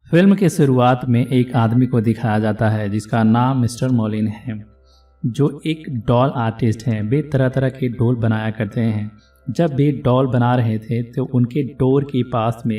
Film के शुरुआत में एक आदमी को दिखाया जाता है जिसका नाम मिस्टर मॉलिन है, जो एक डॉल आर्टिस्ट हैं। वे तरह तरह के डॉल बनाया करते हैं। जब वे डॉल बना रहे थे तो उनके डोर के पास में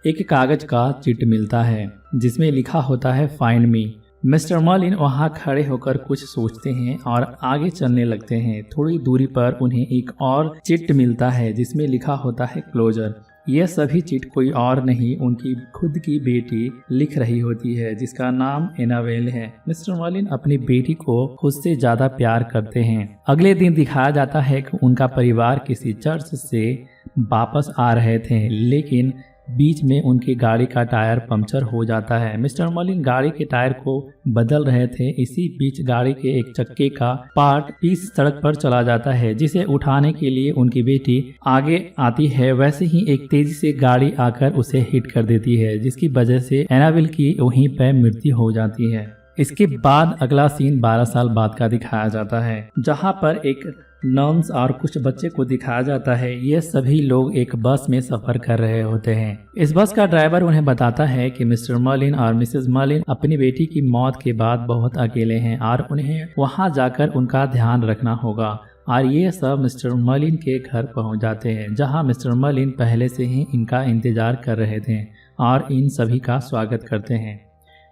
एक कागज का चिट मिलता है जिसमें लिखा होता है फाइंड मी। मिस्टर मॉलिन वहां खड़े होकर कुछ सोचते हैं और आगे चलने लगते हैं। थोड़ी दूरी पर उन्हें एक और चिट मिलता है जिसमें लिखा होता है क्लोजर। यह सभी चिट कोई और नहीं, उनकी खुद की बेटी लिख रही होती है जिसका नाम एनाबेल है। मिस्टर मॉलिन अपनी बेटी को खुद से ज्यादा प्यार करते हैं। अगले दिन दिखाया जाता है कि उनका परिवार किसी चर्च से वापस आ रहे थे, लेकिन बीच में उनकी गाड़ी का टायर पंक्चर हो जाता है। मिस्टर मॉलिन गाड़ी के टायर को बदल रहे थे। इसी बीच गाड़ी के एक चक्के का पार्ट पीस सड़क पर चला जाता है, जिसे उठाने के लिए उनकी बेटी आगे आती है। वैसे ही एक तेजी से गाड़ी आकर उसे हिट कर देती है, जिसकी वजह से एनाबेल की वहीं पर मृत्यु हो जाती है। इसके बाद अगला सीन 12 साल बाद का दिखाया जाता है, जहाँ पर एक नॉन्स और कुछ बच्चे को दिखाया जाता है। ये सभी लोग एक बस में सफर कर रहे होते हैं। इस बस का ड्राइवर उन्हें बताता है कि मिस्टर मॉलिन और मिसेस मॉलिन अपनी बेटी की मौत के बाद बहुत अकेले हैं और उन्हें वहां जाकर उनका ध्यान रखना होगा। और ये सब मिस्टर मॉलिन के घर पहुंच जाते हैं, जहां मिस्टर मॉलिन पहले से ही इनका इंतजार कर रहे थे और इन सभी का स्वागत करते हैं।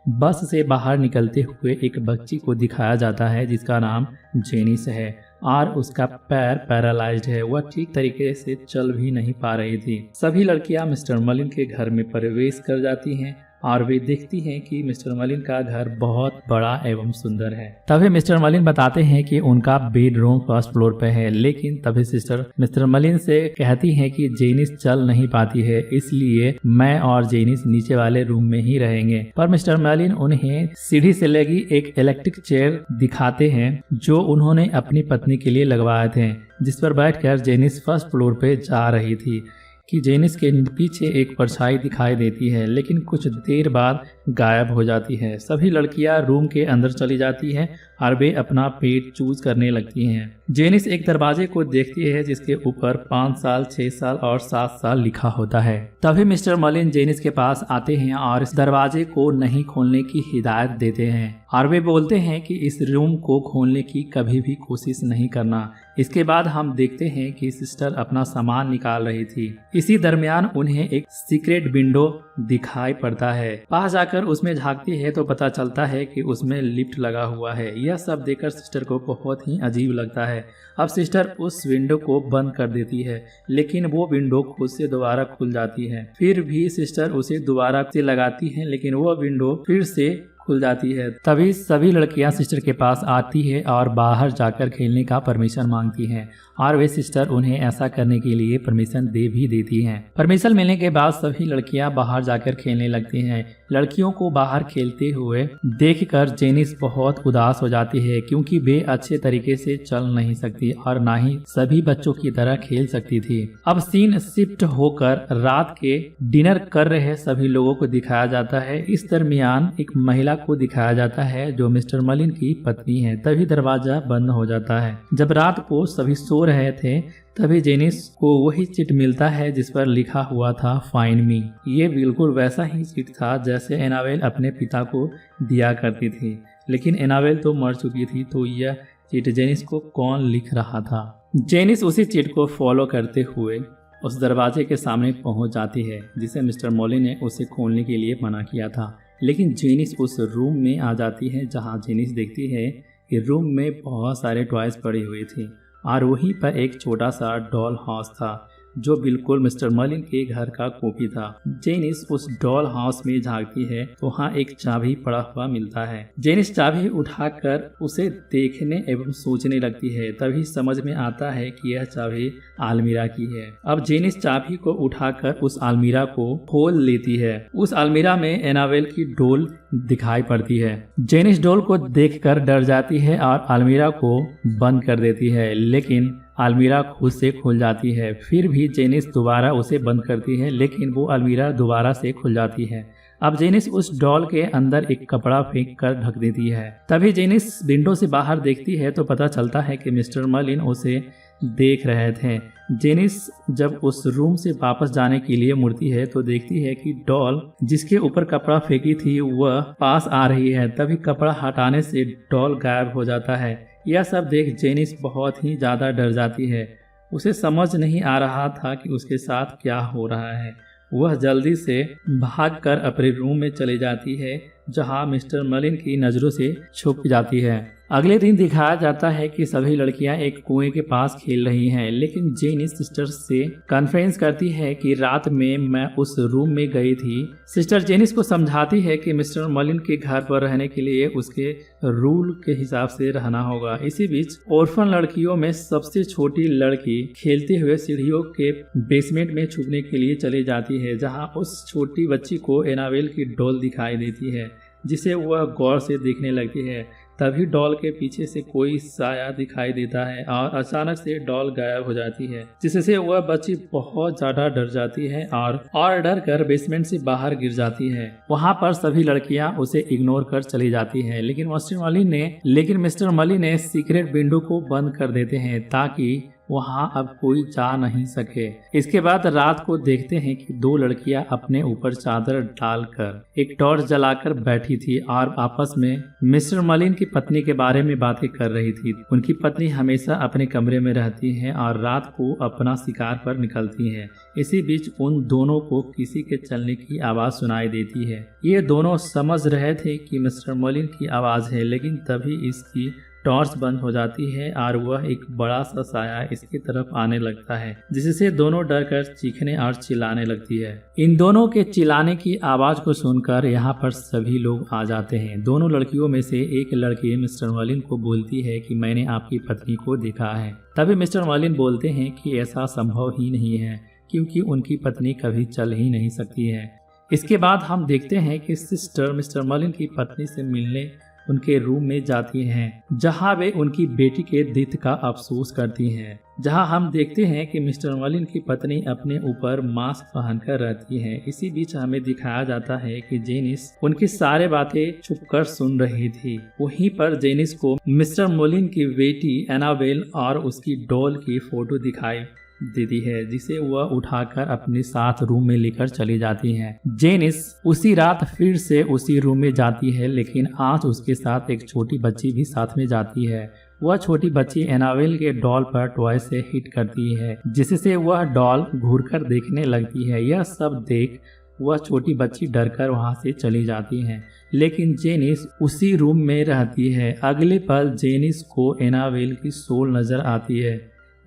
बस से बाहर निकलते हुए एक बच्ची को दिखाया जाता है जिसका नाम जेनिस है और उसका पैर पैरालाइज्ड है। वह ठीक तरीके से चल भी नहीं पा रही थी। सभी लड़कियां मिस्टर मॉलिन के घर में प्रवेश कर जाती हैं और वे देखती हैं कि मिस्टर मॉलिन का घर बहुत बड़ा एवं सुंदर है। तभी मिस्टर मॉलिन बताते हैं कि उनका बेडरूम फर्स्ट फ्लोर पे है, लेकिन तभी सिस्टर मिस्टर मॉलिन से कहती हैं कि जेनिस चल नहीं पाती है, इसलिए मैं और जेनिस नीचे वाले रूम में ही रहेंगे। पर मिस्टर मॉलिन उन्हें सीढ़ी से लगी एक इलेक्ट्रिक चेयर दिखाते हैं जो उन्होंने अपनी पत्नी के लिए लगवाए थे, जिस पर बैठकर जेनिस फर्स्ट फ्लोर पे जा रही थी कि जेनिस के पीछे एक परछाई दिखाई देती है, लेकिन कुछ देर बाद गायब हो जाती है। सभी लड़कियां रूम के अंदर चली जाती हैं और वे अपना पेट चूज करने लगती हैं। जेनिस एक दरवाजे को देखती है जिसके ऊपर 5 साल, 6 साल और 7 साल लिखा होता है। तभी मिस्टर मॉलिन जेनिस के पास आते हैं और इस दरवाजे को नहीं खोलने की हिदायत देते हैं और वे बोलते हैं कि इस रूम को खोलने की कभी भी कोशिश नहीं करना। इसके बाद हम देखते हैं कि सिस्टर अपना सामान निकाल रही थी। इसी दरमियान उन्हें एक सीक्रेट विंडो दिखाई पड़ता है। पास जाकर उसमें झांकती है तो पता चलता है कि उसमें लिफ्ट लगा हुआ है। यह सब देखकर सिस्टर को बहुत ही अजीब लगता है। अब सिस्टर उस विंडो को बंद कर देती है, लेकिन वो विंडो खुद से दोबारा खुल जाती है। फिर भी सिस्टर उसे दोबारा से लगाती है, लेकिन वो विंडो फिर से खुल जाती है। तभी सभी लड़कियां सिस्टर के पास आती है और बाहर जाकर खेलने का परमिशन मांगती हैं और वे सिस्टर उन्हें ऐसा करने के लिए परमिशन दे भी देती हैं। परमिशन मिलने के बाद सभी लड़कियां बाहर जाकर खेलने लगती हैं। लड़कियों को बाहर खेलते हुए देखकर जेनिस बहुत उदास हो जाती है, क्योंकि वे अच्छे तरीके से चल नहीं सकती और ना ही सभी बच्चों की तरह खेल सकती थी। अब सीन शिफ्ट होकर रात के डिनर कर रहे सभी लोगों को दिखाया जाता है। इस दरमियान एक महिला को दिखाया जाता है जो मिस्टर मॉलिन की पत्नी है। तभी दरवाजा बंद हो जाता है। जब रात को सभी सो रहे थे तभी जेनिस को वही चिट मिलता है जिस पर लिखा हुआ था फाइंड मी। ये बिल्कुल वैसा ही चिट था जैसे एनाबेल अपने पिता को दिया करती थी, लेकिन एनाबेल तो मर चुकी थी, तो यह चिट जेनिस को कौन लिख रहा था। जेनिस उसी चिट को फॉलो करते हुए उस दरवाजे के सामने पहुंच जाती है जिसे मिस्टर मॉलिन ने उसे खोलने के लिए मना किया था। लेकिन जेनिस उस रूम में आ जाती है जहां जेनिस देखती है कि रूम में बहुत सारे टॉयज पड़े हुए थे और वहीं पर एक छोटा सा डॉल हाउस था जो बिल्कुल मिस्टर मॉलिन के घर का कॉपी था। जेनिस उस डॉल हाउस में झांकती है तो वहाँ एक चाबी पड़ा हुआ मिलता है। जेनिस चाबी उठाकर उसे देखने एवं सोचने लगती है। तभी समझ में आता है कि यह चाबी अलमीरा की है। अब जेनिस चाबी को उठाकर उस अलमीरा को खोल लेती है। उस अलमीरा में एनाबेल की डोल दिखाई पड़ती है। जेनिस डोल को देखकर डर जाती है और अलमीरा को बंद कर देती है, लेकिन अलमीरा खुद से खुल जाती है। फिर भी जेनिस दोबारा उसे बंद करती है, लेकिन वो अलमीरा दोबारा से खुल जाती है। अब जेनिस उस डॉल के अंदर एक कपड़ा फेंक कर ढक देती है। तभी जेनिस विंडो से बाहर देखती है तो पता चलता है कि मिस्टर मॉलिन उसे देख रहे थे। जेनिस जब उस रूम से वापस जाने के लिए मुड़ती है तो देखती है कि डॉल जिसके ऊपर कपड़ा फेंकी थी वह पास आ रही है। तभी कपड़ा हटाने से डॉल गायब हो जाता है। यह सब देख जेनिस बहुत ही ज्यादा डर जाती है। उसे समझ नहीं आ रहा था कि उसके साथ क्या हो रहा है। वह जल्दी से भागकर अपने रूम में चली जाती है जहां मिस्टर मलिन की नज़रों से छुप जाती है। अगले दिन दिखाया जाता है कि सभी लड़कियां एक कुएं के पास खेल रही हैं, लेकिन जेनिस सिस्टर से कन्फ्रेंस करती है कि रात में मैं उस रूम में गई थी। सिस्टर जेनिस को समझाती है कि मिस्टर मलिन के घर पर रहने के लिए उसके रूल के हिसाब से रहना होगा। इसी बीच ऑर्फन लड़कियों में सबसे छोटी लड़की खेलते हुए सीढ़ियों के बेसमेंट में छुपने के लिए चली जाती है, जहां उस छोटी बच्ची को एनाबेल की डॉल दिखाई देती है, जिसे वह गौर से देखने लगती है। तभी डॉल के पीछे से कोई साया दिखाई देता है और अचानक से डॉल गायब हो जाती है, जिससे वह बच्ची बहुत ज्यादा डर जाती है और डर कर बेसमेंट से बाहर गिर जाती है। वहां पर सभी लड़कियां उसे इग्नोर कर चली जाती हैं, लेकिन मिस्टर मलिन ने सीक्रेट विंडो को बंद कर देते हैं ताकि वहां अब कोई जा नहीं सके। इसके बाद रात को देखते हैं कि दो लड़कियां अपने ऊपर चादर डालकर एक टॉर्च जलाकर बैठी थी और आपस में मिस्टर मलिन की पत्नी के बारे में बातें कर रही थी। उनकी पत्नी हमेशा अपने कमरे में रहती है और रात को अपना शिकार पर निकलती है। इसी बीच उन दोनों को किसी के चलने की आवाज सुनाई देती है। ये दोनों समझ रहे थे कि मिस्टर मलिन की आवाज है, लेकिन तभी इसकी टॉर्च बंद हो जाती है और वह एक बड़ा सा साया इसकी तरफ आने लगता है, जिससे दोनों डर कर चीखने और चिल्लाने लगती है। इन दोनों के चिल्लाने की आवाज को सुनकर यहाँ पर सभी लोग आ जाते हैं। दोनों लड़कियों में से एक लड़की मिस्टर मलिन को बोलती है कि मैंने आपकी पत्नी को देखा है। तभी मिस्टर मलिन बोलते हैं कि ऐसा संभव ही नहीं है, क्योंकि उनकी पत्नी कभी चल ही नहीं सकती है। इसके बाद हम देखते हैं कि सिस्टर मिस्टर मलिन की पत्नी से मिलने उनके रूम में जाती हैं, जहां वे उनकी बेटी के डेथ का अफसोस करती हैं। जहां हम देखते हैं कि मिस्टर मलिन की पत्नी अपने ऊपर मास्क पहनकर रहती है। इसी बीच हमें दिखाया जाता है कि जेनिस उनकी सारे बातें छुपकर सुन रही थी। वहीं पर जेनिस को मिस्टर मलिन की बेटी एनाबेल और उसकी डॉल की फोटो दिखाई देती है, जिसे वह उठाकर अपने साथ रूम में लेकर चली जाती है। जेनिस उसी रात फिर से उसी रूम में जाती है, लेकिन आज उसके साथ एक छोटी बच्ची भी साथ में जाती है। वह छोटी बच्ची एनाबेल के डॉल पर टॉय से हिट करती है, जिससे वह डॉल घूरकर देखने लगती है। यह सब देख वह छोटी बच्ची डरकर वहां से चली जाती है, लेकिन जेनिस उसी रूम में रहती है। अगले पल जेनिस को एनाबेल की सोल नजर आती है।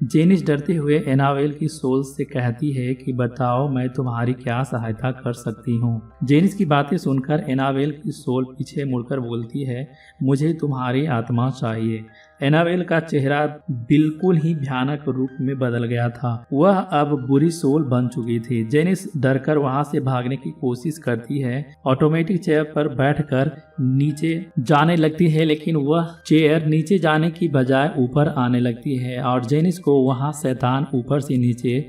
जेनिस डरते हुए एनाबेल की सोल से कहती है कि बताओ मैं तुम्हारी क्या सहायता कर सकती हूँ। जेनिस की बातें सुनकर एनाबेल की सोल पीछे मुड़कर बोलती है, मुझे तुम्हारी आत्मा चाहिए। एनाबेल का चेहरा बिल्कुल ही भयानक रूप में बदल गया था। वह अब बुरी सोल बन चुकी थी। जेनिस डरकर वहां से भागने की कोशिश करती है। ऑटोमेटिक चेयर पर बैठकर नीचे जाने लगती है, लेकिन वह चेयर नीचे जाने की बजाय ऊपर आने लगती है और जेनिस को वहां शैतान ऊपर से नीचे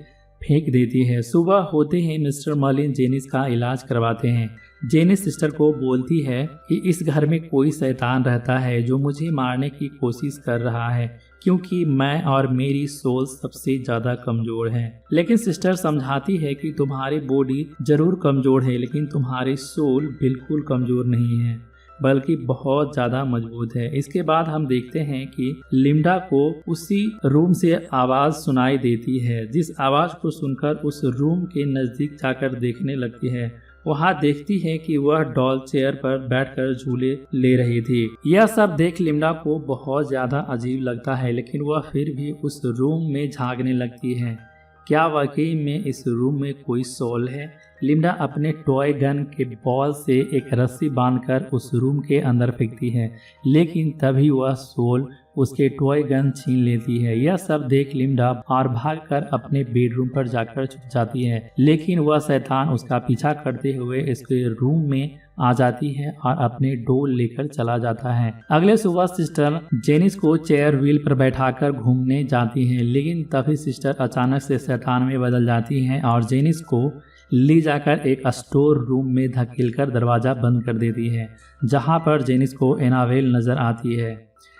फेंक देती है। सुबह होते ही मिस्टर मलिन जेनिस का इलाज करवाते हैं। जेनिस सिस्टर को बोलती है कि इस घर में कोई शैतान रहता है जो मुझे मारने की कोशिश कर रहा है, क्योंकि मैं और मेरी सोल सबसे ज्यादा कमजोर है। लेकिन सिस्टर समझाती है कि तुम्हारी बॉडी जरूर कमजोर है, लेकिन तुम्हारी सोल बिल्कुल कमजोर नहीं है, बल्कि बहुत ज्यादा मजबूत है। इसके बाद हम देखते हैं कि लिंडा को उसी रूम से आवाज सुनाई देती है। जिस आवाज को सुनकर उस रूम के नजदीक जाकर देखने लगती है। वहाँ देखती है कि वह डॉल चेयर पर बैठकर झूले ले रही थी। यह सब देख लिंडा को बहुत ज्यादा अजीब लगता है, लेकिन वह फिर भी उस रूम में झांकने लगती है। क्या वाकई में इस रूम में कोई सोल है? लिंडा अपने टॉय गन के बॉल से एक रस्सी बांधकर उस रूम के अंदर फेंकती है, लेकिन तभी वह सोल उसके टॉय गन छीन लेती है। यह सब देख लिंडा और भागकर अपने बेडरूम पर जाकर छुप जाती है, लेकिन वह शैतान उसका पीछा करते हुए इसके रूम में आ जाती है और अपने डोल लेकर चला जाता है। अगले सुबह सिस्टर जेनिस को चेयर व्हील पर बैठाकर घूमने जाती हैं, लेकिन तभी सिस्टर अचानक से शैतान में बदल जाती हैं और जेनिस को ले जाकर एक स्टोर रूम में धकेलकर दरवाजा बंद कर देती है, जहां पर जेनिस को एनाबेल नजर आती है।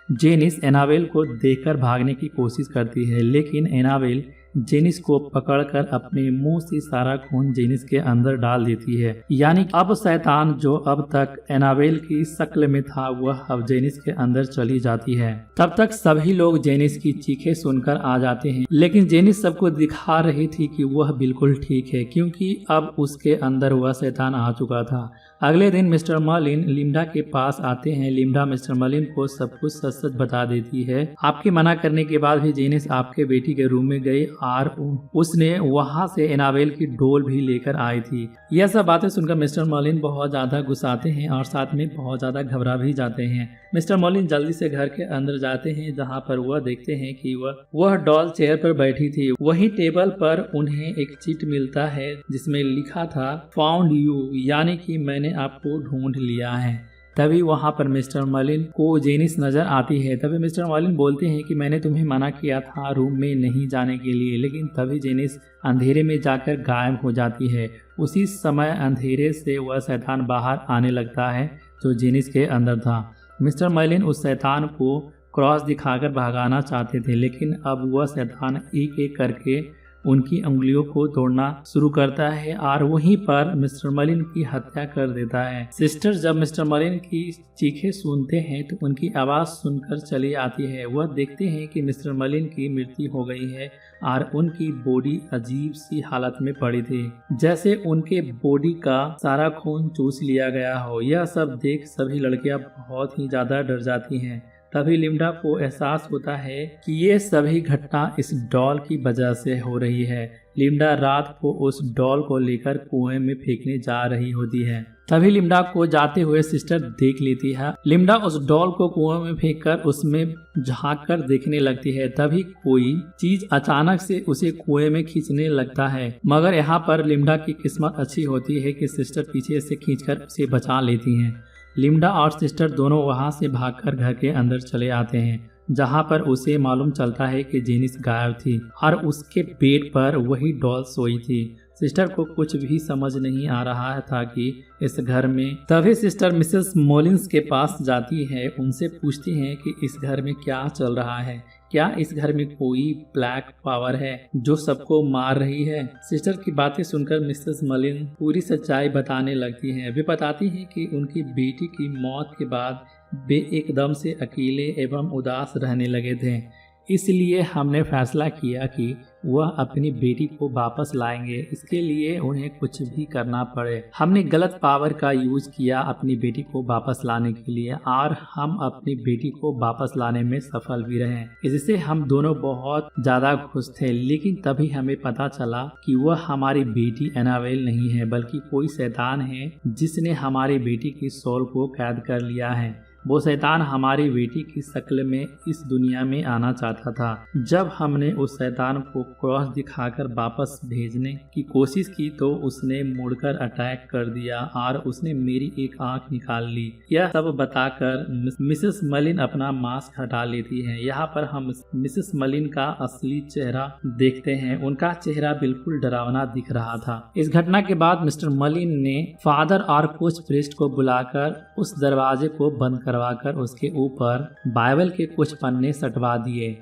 जेनिस एनाबेल को देखकर भागने की कोशिश करती है, लेकिन एनाबेल जेनिस को पकड़कर अपने मुंह से सारा खून जेनिस के अंदर डाल देती है। यानी अब शैतान जो अब तक एनाबेल की शक्ल में था वह अब जेनिस के अंदर चली जाती है। तब तक सभी लोग जेनिस की चीखें सुनकर आ जाते हैं, लेकिन जेनिस सबको दिखा रही थी कि वह बिल्कुल ठीक है, क्योंकि अब उसके अंदर वह शैतान आ चुका था। अगले दिन मिस्टर मर्लिन लिंडा के पास आते हैं। लिंडा मिस्टर मर्लिन को सब कुछ सच सच बता देती है। आपके मना करने के बाद भी जेनिस आपके बेटी के रूम में गई और उसने वहां से एनाबेल की डोल भी लेकर आई थी। यह सब बातें सुनकर मिस्टर मर्लिन बहुत ज्यादा गुस्साते हैं और साथ में बहुत ज्यादा घबरा भी जाते हैं। मिस्टर मर्लिन जल्दी से घर के अंदर जाते हैं, जहां पर वह देखते हैं कि वह डॉल चेयर पर बैठी थी। वही टेबल पर उन्हें एक चिट मिलता है जिसमें लिखा था फाउंड यू, यानी कि मैंने आपको ढूंढ लिया है। तभी वहां पर मिस्टर मर्लिन को जेनिस नजर आती है। तभी मिस्टर मर्लिन बोलते हैं कि मैंने तुम्हें मना किया था रूम में नहीं जाने के लिए, लेकिन तभी जेनिस अंधेरे में जाकर गायब हो जाती है। उसी समय अंधेरे से वह शैतान बाहर आने लगता है जो जेनिस के अंदर था। मिस्टर मर्लिन उस शैतान को क्रॉस दिखाकर भगाना चाहते थे, लेकिन अब वह शैतान एक एक करके उनकी उंगलियों को तोड़ना शुरू करता है और वहीं पर मिस्टर मर्लिन की हत्या कर देता है। सिस्टर जब मिस्टर मर्लिन की चीखें सुनते हैं तो उनकी आवाज़ सुनकर चली आती है। वह देखते हैं कि मिस्टर मर्लिन की मृत्यु हो गई है और उनकी बॉडी अजीब सी हालत में पड़ी थी, जैसे उनके बॉडी का सारा खून चूस लिया गया हो। यह सब देख सभी लड़कियां बहुत ही ज़्यादा डर जाती हैं। तभी लिंडा को एहसास होता है कि ये सभी घटना इस डॉल की वजह से हो रही है। लिंडा रात को उस डॉल को लेकर कुएं में फेंकने जा रही होती है। तभी लिंडा को जाते हुए सिस्टर देख लेती है। लिंडा उस डॉल को कुएं में फेंककर उसमें झांक कर देखने लगती है। तभी कोई चीज अचानक से उसे कुएं में खींचने लगता है, मगर यहाँ पर लिंडा की किस्मत अच्छी होती है कि सिस्टर पीछे से खींचकर उसे बचा लेती हैं। लिंडा और सिस्टर दोनों वहां से भागकर घर के अंदर चले आते हैं, जहां पर उसे मालूम चलता है कि जेनिस गायब थी और उसके बेड पर वही डॉल सोई थी। सिस्टर को कुछ भी समझ नहीं आ रहा था कि इस घर में। तभी सिस्टर मिसेस मॉलिन्स के पास जाती है, उनसे पूछती हैं कि इस घर में क्या चल रहा है, क्या इस घर में कोई ब्लैक पावर है जो सबको मार रही है। सिस्टर की बातें सुनकर मिसेस मॉलिन पूरी सच्चाई बताने लगती हैं। वे बताती हैं कि उनकी बेटी की मौत के बाद वे एकदम से अकेले एवं उदास रहने लगे थे, इसलिए हमने फैसला किया कि वह अपनी बेटी को वापस लाएंगे। इसके लिए उन्हें कुछ भी करना पड़े। हमने गलत पावर का यूज किया अपनी बेटी को वापस लाने के लिए और हम अपनी बेटी को वापस लाने में सफल भी रहे। इससे हम दोनों बहुत ज्यादा खुश थे, लेकिन तभी हमें पता चला कि वह हमारी बेटी एनाबेल नहीं है, बल्कि कोई शैतान है जिसने हमारी बेटी की सोल को कैद कर लिया है। वो शैतान हमारी बेटी की शक्ल में इस दुनिया में आना चाहता था। जब हमने उस शैतान को क्रॉस दिखाकर वापस भेजने की कोशिश की तो उसने मुड़कर अटैक कर दिया और उसने मेरी एक आंख निकाल ली। यह सब बताकर मिसेस मॉलिन अपना मास्क हटा लेती हैं। यहाँ पर हम मिसेस मॉलिन का असली चेहरा देखते हैं। उनका चेहरा बिल्कुल डरावना दिख रहा था। इस घटना के बाद मिस्टर मॉलिन ने फादर और कुछ प्रीस्ट को बुलाकर उस दरवाजे को बंद करवाकर उसके ऊपर बाइबल के कुछ पन्ने सटवा दिए।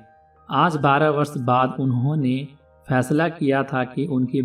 आज 12 वर्ष बाद उन्होंने फैसला किया था कि उनकी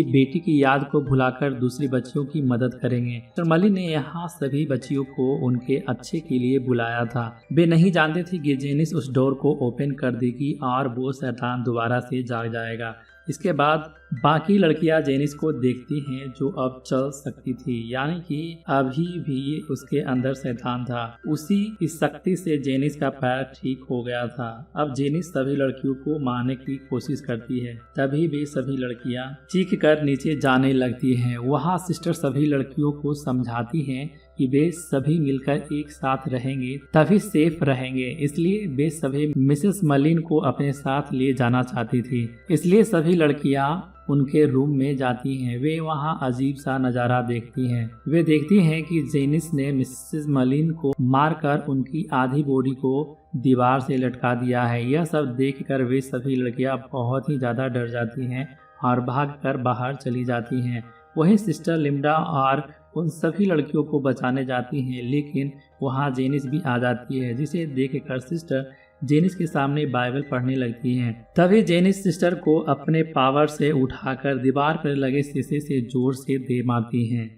बेटी की याद को भुलाकर दूसरी बच्चियों की मदद करेंगे। मिस्टर मॉलिन ने यहाँ सभी बच्चियों को उनके अच्छे के लिए बुलाया था। वे नहीं जानते थे कि जेनिस उस डोर को ओपन कर देगी और वो शैतान दोबारा से जाग जाएगा। इसके बाद बाकी लड़कियां जेनिस को देखती हैं जो अब चल सकती थी, यानी कि अभी भी उसके अंदर शैतान था। उसी की शक्ति से जेनिस का पैर ठीक हो गया था। अब जेनिस सभी लड़कियों को मारने की कोशिश करती है। तभी भी सभी लड़कियां चीख कर नीचे जाने लगती हैं। वहाँ सिस्टर सभी लड़कियों को समझाती हैं कि वे सभी मिलकर एक साथ रहेंगे तभी सेफ रहेंगे, इसलिए वे सभी मिसेस मॉलिन को अपने साथ ले जाना चाहती थी। इसलिए सभी लड़कियां उनके रूम में जाती हैं। वे वहां अजीब सा नज़ारा देखती हैं। वे देखती हैं कि जेनिस ने मिसेस मॉलिन को मारकर उनकी आधी बॉडी को दीवार से लटका दिया है। यह सब देखकर वे सभी लड़कियां बहुत ही ज़्यादा डर जाती हैं और भागकर बाहर चली जाती हैं। वहीं सिस्टर लिंडा और उन सभी लड़कियों को बचाने जाती हैं, लेकिन वहाँ जेनिस भी आ जाती है, जिसे देखकर सिस्टर जेनिस के सामने बाइबल पढ़ने लगती हैं। तभी जेनिस सिस्टर को अपने पावर से उठाकर दीवार पर लगे शीशे से जोर से दे मारती हैं,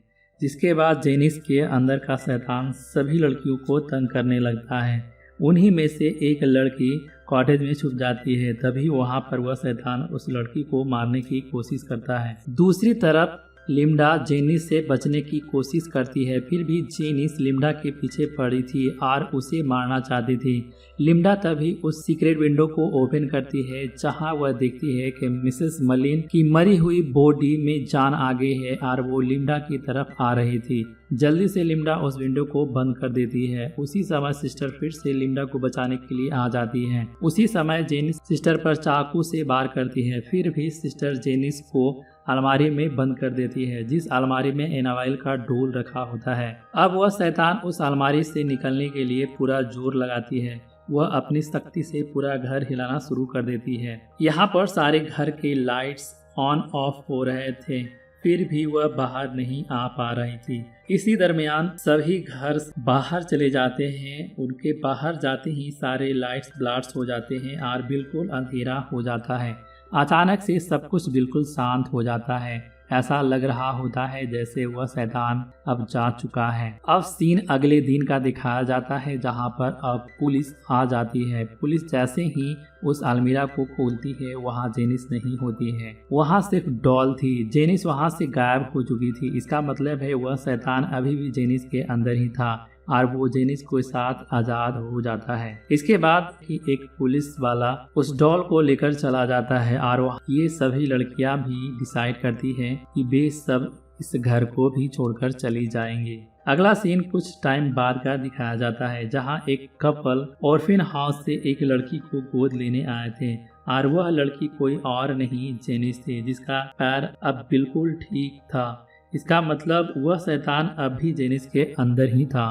जिसके बाद जेनिस के अंदर का शैतान सभी लड़कियों को तंग करने लगता है। उन्हीं में से एक लड़की कॉटेज में छुप जाती है। तभी वहां पर वह शैतान उस लड़की को मारने की कोशिश करता है। दूसरी तरफ लिम्डा जेनिस से बचने की कोशिश करती है, फिर भी जेनिस लिम्डा के पीछे पड़ी थी और उसे मारना चाहती थी। लिम्डा तभी उस सीक्रेट विंडो को ओपन करती है, जहां वह देखती है कि मिसेस मलिन की मरी हुई बॉडी में जान आ गई है और वो लिम्डा की तरफ आ रही थी। जल्दी से लिम्डा उस विंडो को बंद कर देती है। उसी समय सिस्टर फिर से लिम्डा को बचाने के लिए आ जाती है। उसी समय जेनिस सिस्टर पर चाकू से वार करती है, फिर भी सिस्टर जेनिस को अलमारी में बंद कर देती है, जिस अलमारी में एनावाइल का डोल रखा होता है। अब वह शैतान उस अलमारी से निकलने के लिए पूरा जोर लगाती है। वह अपनी शक्ति से पूरा घर हिलाना शुरू कर देती है। यहाँ पर सारे घर के लाइट्स ऑन ऑफ हो रहे थे, फिर भी वह बाहर नहीं आ पा रही थी। इसी दरमियान सभी घर बाहर चले जाते हैं। उनके बाहर जाते ही सारे लाइट्स ब्लास्ट हो जाते हैं और बिल्कुल अंधेरा हो जाता है। अचानक से सब कुछ बिल्कुल शांत हो जाता है। ऐसा लग रहा होता है जैसे वह शैतान अब जा चुका है। अब सीन अगले दिन का दिखाया जाता है, जहां पर अब पुलिस आ जाती है। पुलिस जैसे ही उस अलमीरा को खोलती है, वहां जेनिस नहीं होती है, वहां सिर्फ डॉल थी। जेनिस वहां से गायब हो चुकी थी। इसका मतलब है वह शैतान अभी भी जेनिस के अंदर ही था और वो जेनिस के साथ आज़ाद हो जाता है। इसके बाद ही एक पुलिस वाला उस डॉल को लेकर चला जाता है और ये सभी लड़कियां भी डिसाइड करती हैं कि वे सब इस घर को भी छोड़कर चली जाएंगे। अगला सीन कुछ टाइम बाद का दिखाया जाता है, जहां एक कपल ऑर्फिन हाउस से एक लड़की को गोद लेने आए थे और वह लड़की कोई और नहीं जेनिस थी, जिसका पैर अब बिल्कुल ठीक था। इसका मतलब वह शैतान अब भी जेनिस के अंदर ही था।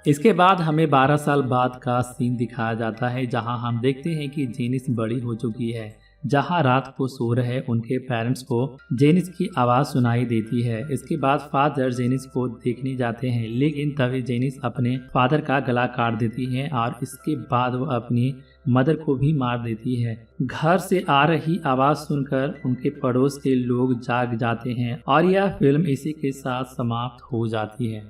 इसके बाद हमें 12 साल बाद का सीन दिखाया जाता है, जहां हम देखते हैं कि जेनिस बड़ी हो चुकी है। जहां रात को सो रहे उनके पेरेंट्स को जेनिस की आवाज़ सुनाई देती है। इसके बाद फादर जेनिस को देखने जाते हैं, लेकिन तभी जेनिस अपने फादर का गला काट देती है और इसके बाद वो अपनी मदर को भी मार देती है। घर से आ रही आवाज़ सुनकर उनके पड़ोस के लोग जाग जाते हैं और यह फिल्म इसी के साथ समाप्त हो जाती है।